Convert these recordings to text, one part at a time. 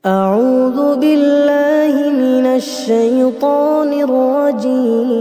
أعوذ بالله من الشيطان الرجيم.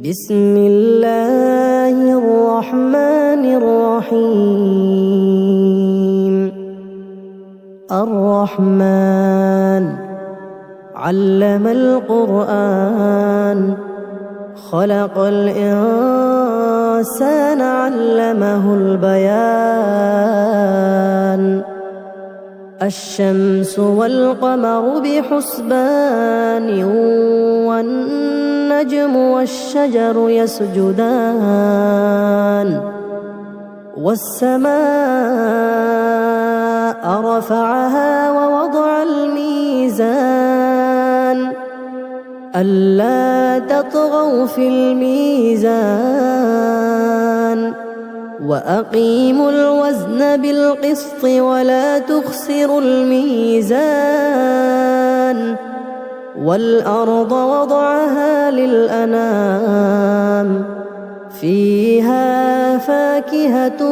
بسم الله الرحمن الرحيم. الرحمن علم القرآن خلق الإنسان علمه البيان. الشمس والقمر بحسبان والنجم والشجر يسجدان. والسماء رفعها ووضع الميزان ألا تطغوا في الميزان وأقيموا الوزن بالقسط ولا تخسروا الميزان. والأرض وضعها للأنام فيها فاكهة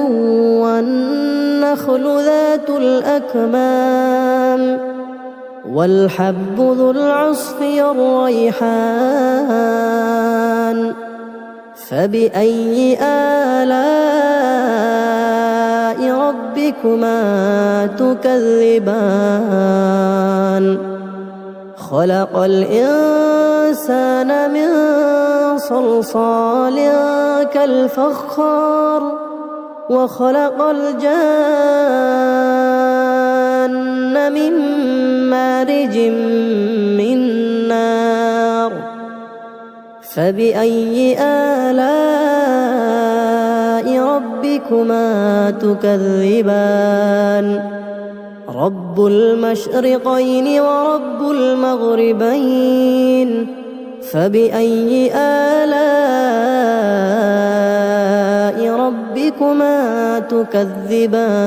والنخل ذات الأكمام والحب ذو العصف والريحان. فبأي آلاء ربكما تكذبان؟ خلق الإنسان من صلصال كالفخار وخلق الجان من مارج من نار. فبأي آلاء ربكما تكذبان؟ رب المشرقين ورب المغربين. فبأي آلاء ربكما تكذبان؟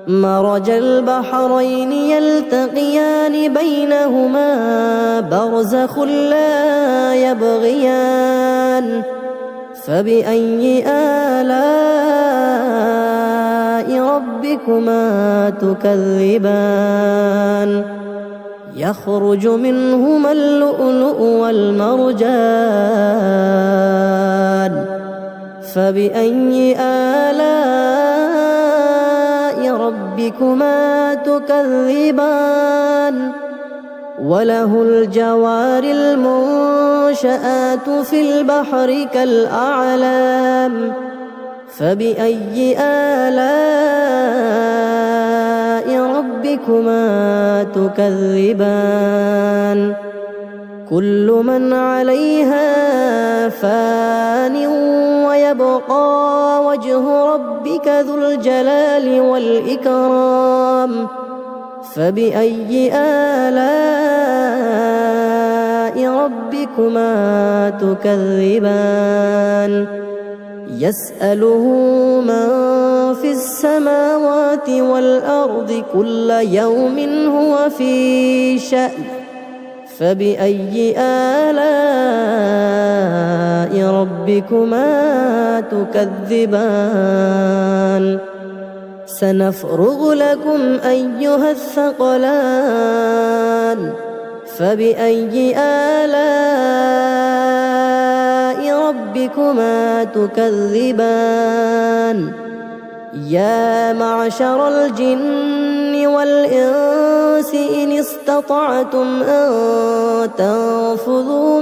مرج البحرين يلتقيان بينهما برزخ لا يبغيان. فبأي آلاء ربكما تكذبان؟ يخرج منهما اللؤلؤ والمرجان. فبأي آلاء ربكما تكذبان؟ وله الجوار المنشآت في البحر كالأعلام. فبأي آلاء ربكما تكذبان؟ كل من عليها فان ويبقى وجه ربك ذو الجلال والإكرام. فبأي آلاء ربكما تكذبان؟ يسأله من في السماوات والأرض كل يوم هو في شأن. فبأي آلاء ربكما تكذبان؟ سنفرغ لكم أيها الثقلان. فبأي آلاء ربكما تكذبان؟ يا معشر الجن والإنس إن استطعتم أن تنفذوا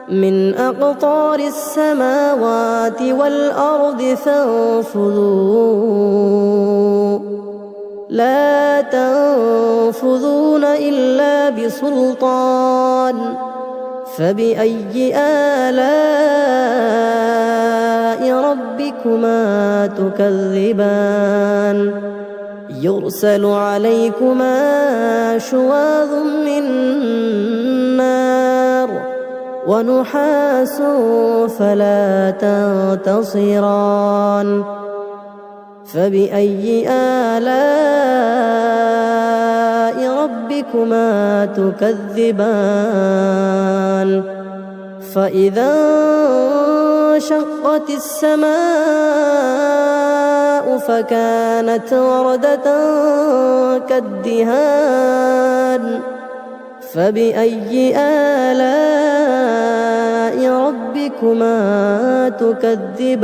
من أقطار السماوات والأرض فانفذوا لا تنفذون إلا بسلطان. فبأي آلاء ربكما تكذبان؟ يرسل عليكما شواظ من نار ونحاس فلا تنتصران. فبأي آلاء ربكما تكذبان؟ فإذا وانشقت السماء فكانت وردة كالدهان فبأي آلاء ربكما تكذبان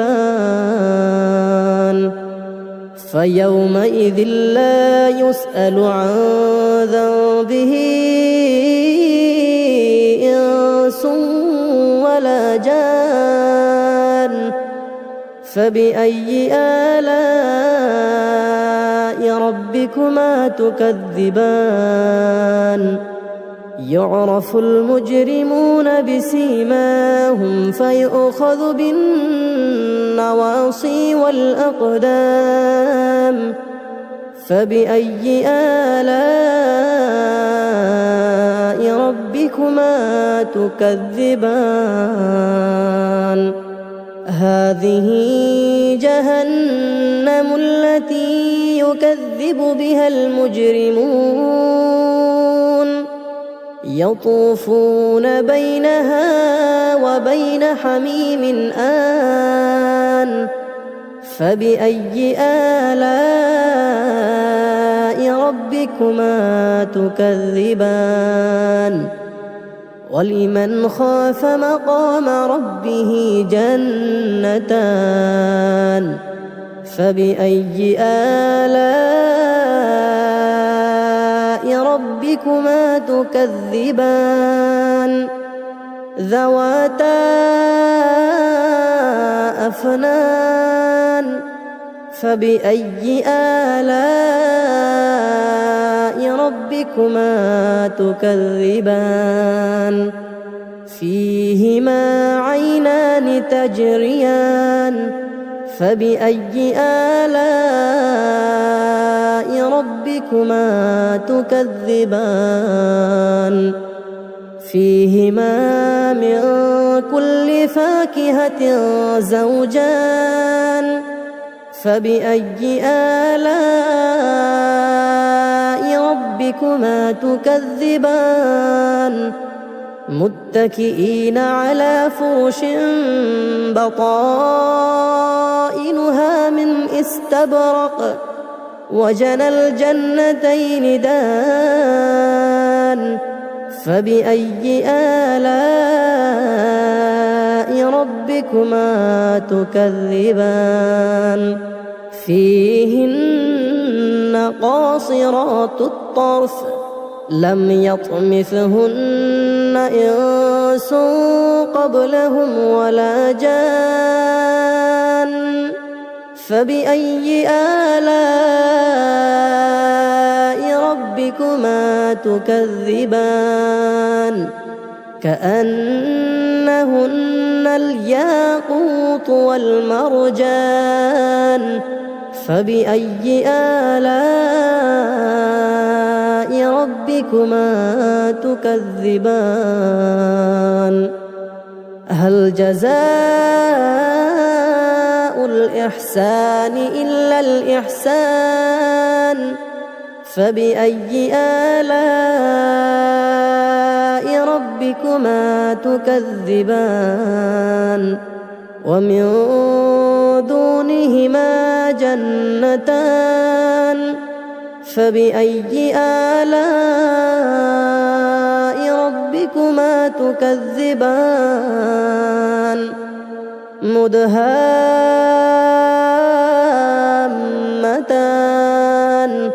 فيومئذ لا يسأل عن ذنبه إنس ولا جان فبأي آلاء ربكما تكذبان يعرف المجرمون بسيماهم فيؤخذ بالنواصي والأقدام فبأي آلاء ربكما تكذبان هذه جهنم التي يكذب بها المجرمون يطوفون بينها وبين حميم آن فبأي آلاء ربكما تكذبان ولمن خاف مقام ربه جنتان فبأي آلاء ربكما تكذبان ذواتا أفنان فبأي آلاء ربكما تكذبان فيهما عينان تجريان فبأي آلاء ربكما تكذبان فيهما من كل فاكهة زوجان فبأي آلاء ربكما تكذبان متكئين على فرش بطائنها من استبرق وجنى الجنتين دان فبأي آلاء ربكما تكذبان فيهن قاصرات الطرف لم يطمثهن إنس قبلهم ولا جان فبأي آلاء ربكما تكذبان كأنهن الياقوت والمرجان فبأي آلاء ربكما تكذبان هل جزاء الإحسان إلا الإحسان فبأي آلاء ربكما تكذبان ومن دونهما جنتان فبأي آلاء ربكما تكذبان مدهامتان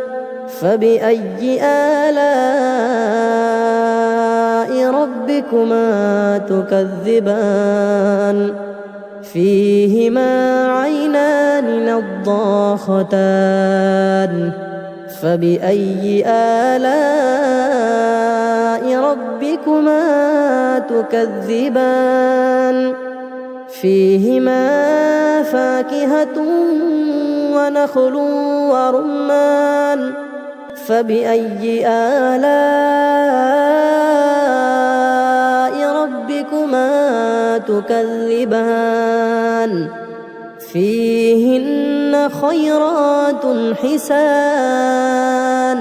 فبأي آلاء ربكما تكذبان فيهما عينان نضاختان فبأي آلاء ربكما تكذبان فيهما فاكهة ونخل ورمان فبأي آلاء ربكما تكذبان فيهن خيرات حسان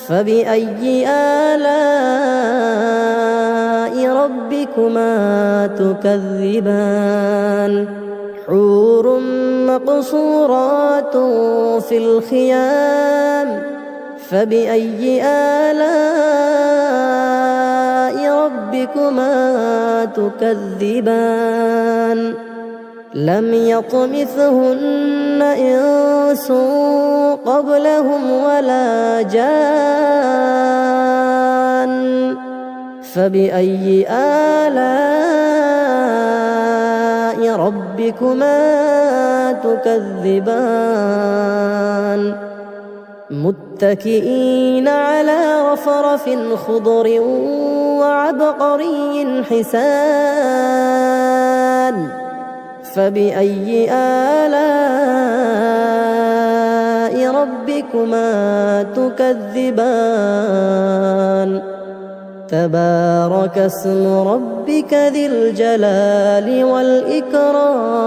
فبأي آلاء ربكما تكذبان حور مقصورات في الخيام فبأي آلاء ربكما تكذبان لم يطمثهن إنس قبلهم ولا جان فبأي آلاء ربكما تكذبان متكئين على رفرف خضر وعبقري حسان فبأي آلاء ربكما تكذبان تبارك اسم ربك ذي الجلال والإكرام